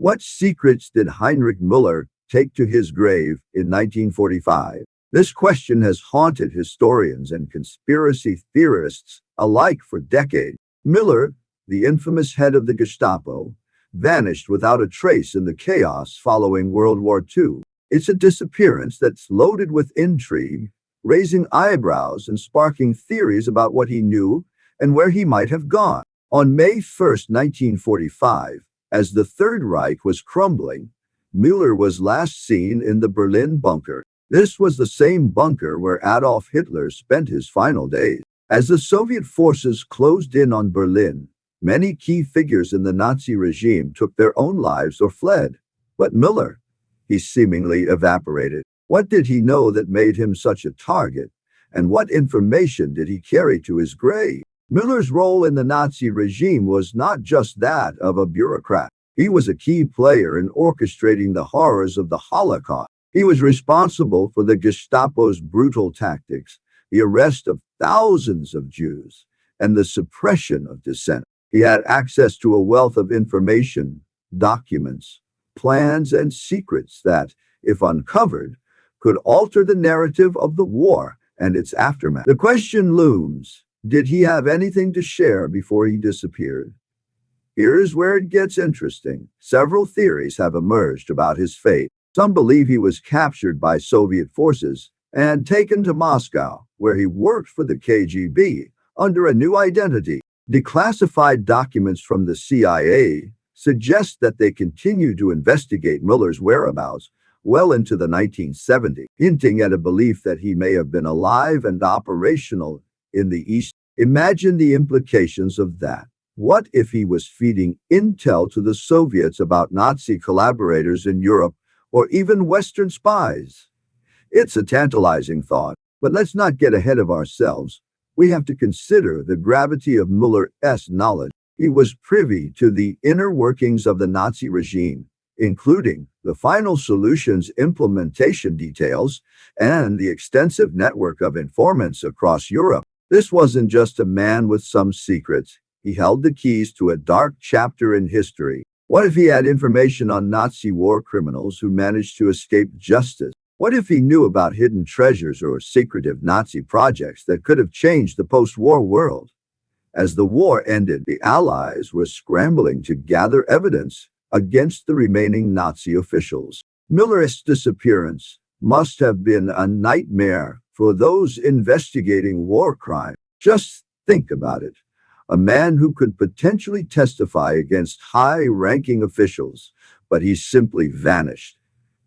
What secrets did Heinrich Müller take to his grave in 1945? This question has haunted historians and conspiracy theorists alike for decades. Müller, the infamous head of the Gestapo, vanished without a trace in the chaos following World War II. It's a disappearance that's loaded with intrigue, raising eyebrows and sparking theories about what he knew and where he might have gone. On May 1, 1945, as the Third Reich was crumbling, Müller was last seen in the Berlin bunker. This was the same bunker where Adolf Hitler spent his final days. As the Soviet forces closed in on Berlin, many key figures in the Nazi regime took their own lives or fled. But Müller, he seemingly evaporated. What did he know that made him such a target? And what information did he carry to his grave? Müller's role in the Nazi regime was not just that of a bureaucrat. He was a key player in orchestrating the horrors of the Holocaust. He was responsible for the Gestapo's brutal tactics, the arrest of thousands of Jews, and the suppression of dissent. He had access to a wealth of information, documents, plans, and secrets that, if uncovered, could alter the narrative of the war and its aftermath. The question looms, did he have anything to share before he disappeared? Here's where it gets interesting. Several theories have emerged about his fate. Some believe he was captured by Soviet forces and taken to Moscow, where he worked for the KGB under a new identity. Declassified documents from the CIA suggest that they continued to investigate Müller's whereabouts well into the 1970s, hinting at a belief that he may have been alive and operational in the East. Imagine the implications of that. What if he was feeding intel to the Soviets about Nazi collaborators in Europe or even Western spies? It's a tantalizing thought, but let's not get ahead of ourselves. We have to consider the gravity of Müller's knowledge. He was privy to the inner workings of the Nazi regime, including the final solution's implementation details and the extensive network of informants across Europe. This wasn't just a man with some secrets. He held the keys to a dark chapter in history. What if he had information on Nazi war criminals who managed to escape justice? What if he knew about hidden treasures or secretive Nazi projects that could have changed the post-war world? As the war ended, the Allies were scrambling to gather evidence against the remaining Nazi officials. Müller's disappearance must have been a nightmare for those investigating war crimes. Just think about it. A man who could potentially testify against high-ranking officials, but he simply vanished.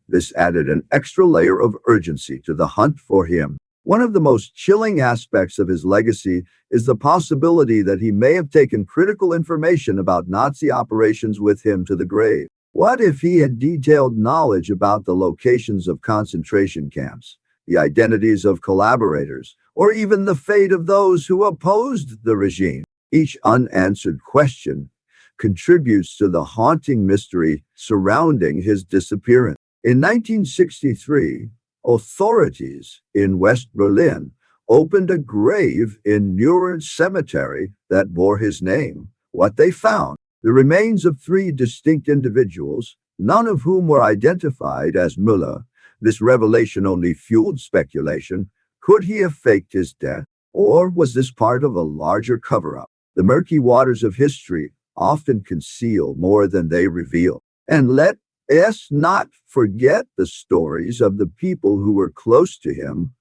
This added an extra layer of urgency to the hunt for him. One of the most chilling aspects of his legacy is the possibility that he may have taken critical information about Nazi operations with him to the grave. What if he had detailed knowledge about the locations of concentration camps, the identities of collaborators, or even the fate of those who opposed the regime? Each unanswered question contributes to the haunting mystery surrounding his disappearance. In 1963, authorities in West Berlin opened a grave in Neuer Cemetery that bore his name. What they found: the remains of 3 distinct individuals, none of whom were identified as Müller. This revelation only fueled speculation. Could he have faked his death? Or was this part of a larger cover-up? The murky waters of history often conceal more than they reveal. And let us not forget the stories of the people who were close to him.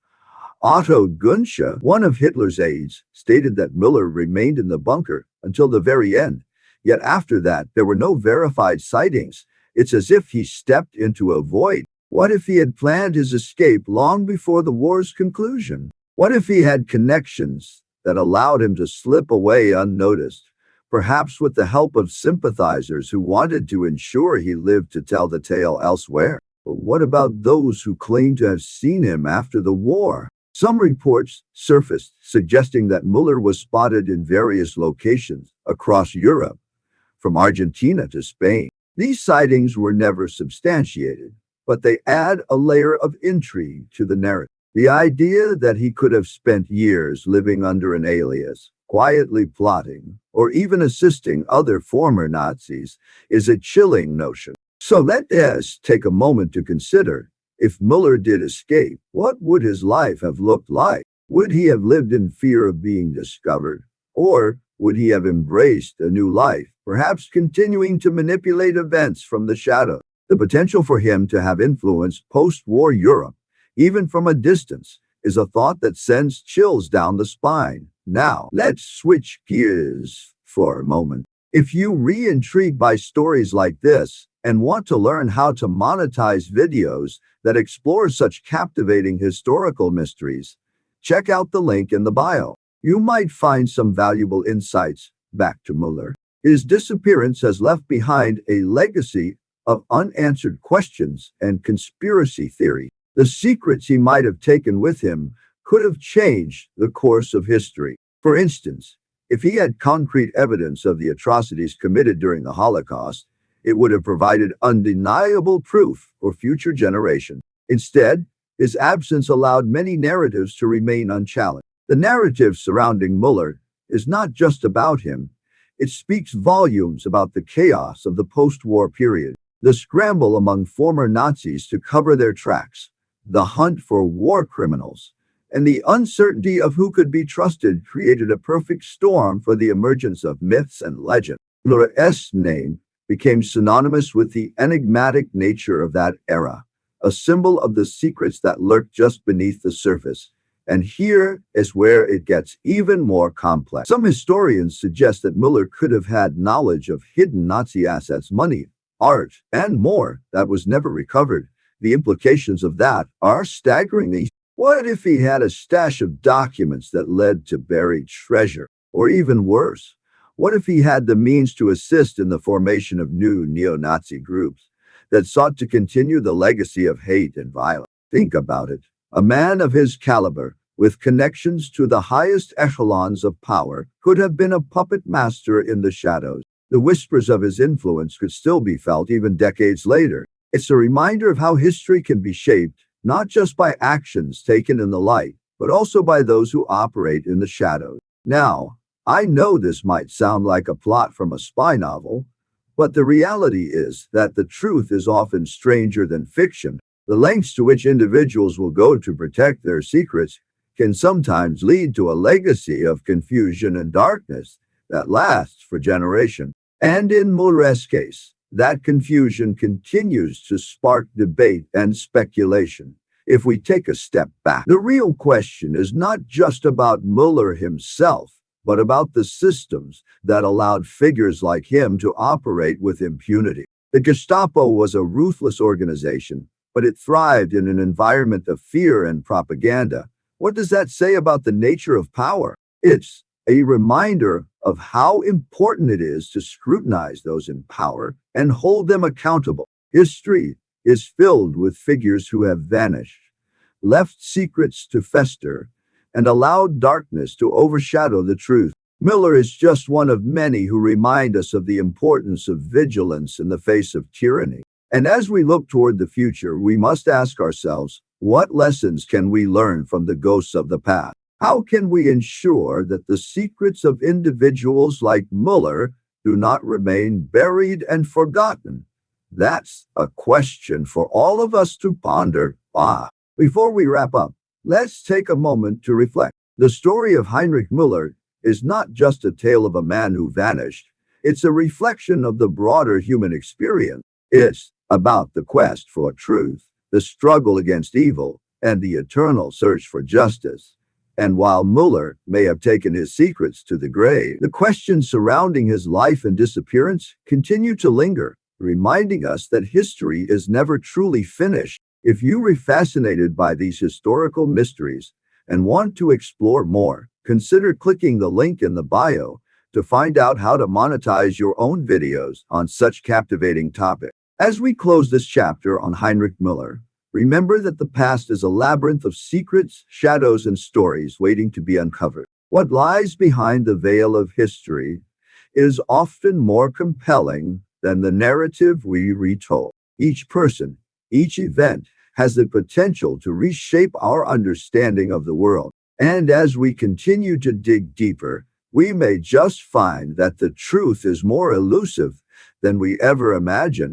Otto Gunsche, one of Hitler's aides, stated that Müller remained in the bunker until the very end. Yet after that, there were no verified sightings. It's as if he stepped into a void. What if he had planned his escape long before the war's conclusion? What if he had connections that allowed him to slip away unnoticed, perhaps with the help of sympathizers who wanted to ensure he lived to tell the tale elsewhere? But what about those who claimed to have seen him after the war? Some reports surfaced suggesting that Müller was spotted in various locations across Europe, from Argentina to Spain. These sightings were never substantiated, but they add a layer of intrigue to the narrative. The idea that he could have spent years living under an alias, quietly plotting, or even assisting other former Nazis is a chilling notion. So let us take a moment to consider, if Müller did escape, what would his life have looked like? Would he have lived in fear of being discovered? Or would he have embraced a new life, perhaps continuing to manipulate events from the shadows? The potential for him to have influenced post-war Europe, even from a distance, is a thought that sends chills down the spine. Now, let's switch gears for a moment. If you are intrigued by stories like this and want to learn how to monetize videos that explore such captivating historical mysteries, check out the link in the bio. You might find some valuable insights. Back to Müller. His disappearance has left behind a legacy of unanswered questions and conspiracy theory. The secrets he might have taken with him could have changed the course of history. For instance, if he had concrete evidence of the atrocities committed during the Holocaust, it would have provided undeniable proof for future generations. Instead, his absence allowed many narratives to remain unchallenged. The narrative surrounding Müller is not just about him. It speaks volumes about the chaos of the post-war period, the scramble among former Nazis to cover their tracks, the hunt for war criminals, and the uncertainty of who could be trusted created a perfect storm for the emergence of myths and legends. Müller's name became synonymous with the enigmatic nature of that era, a symbol of the secrets that lurk just beneath the surface. And here is where it gets even more complex. Some historians suggest that Müller could have had knowledge of hidden Nazi assets, money, art, and more that was never recovered. The implications of that are staggering. What if he had a stash of documents that led to buried treasure? Or even worse, what if he had the means to assist in the formation of new neo-Nazi groups that sought to continue the legacy of hate and violence? Think about it. A man of his caliber, with connections to the highest echelons of power, could have been a puppet master in the shadows. The whispers of his influence could still be felt even decades later. It's a reminder of how history can be shaped, not just by actions taken in the light, but also by those who operate in the shadows. Now, I know this might sound like a plot from a spy novel, but the reality is that the truth is often stranger than fiction. The lengths to which individuals will go to protect their secrets can sometimes lead to a legacy of confusion and darkness that lasts for generations. And in Müller's case, that confusion continues to spark debate and speculation. If we take a step back, the real question is not just about Müller himself, but about the systems that allowed figures like him to operate with impunity. The Gestapo was a ruthless organization, but it thrived in an environment of fear and propaganda. What does that say about the nature of power? It's a reminder of how important it is to scrutinize those in power and hold them accountable. History is filled with figures who have vanished, left secrets to fester, and allowed darkness to overshadow the truth. Müller is just one of many who remind us of the importance of vigilance in the face of tyranny. And as we look toward the future, we must ask ourselves, what lessons can we learn from the ghosts of the past? How can we ensure that the secrets of individuals like Müller do not remain buried and forgotten? That's a question for all of us to ponder. Before we wrap up, let's take a moment to reflect. The story of Heinrich Müller is not just a tale of a man who vanished. It's a reflection of the broader human experience. It's about the quest for truth, the struggle against evil, and the eternal search for justice. And while Müller may have taken his secrets to the grave, the questions surrounding his life and disappearance continue to linger, reminding us that history is never truly finished. If you are fascinated by these historical mysteries and want to explore more, consider clicking the link in the bio to find out how to monetize your own videos on such captivating topics. As we close this chapter on Heinrich Müller, remember that the past is a labyrinth of secrets, shadows, and stories waiting to be uncovered. What lies behind the veil of history is often more compelling than the narrative we retold. Each person, each event has the potential to reshape our understanding of the world. And as we continue to dig deeper, we may just find that the truth is more elusive than we ever imagined.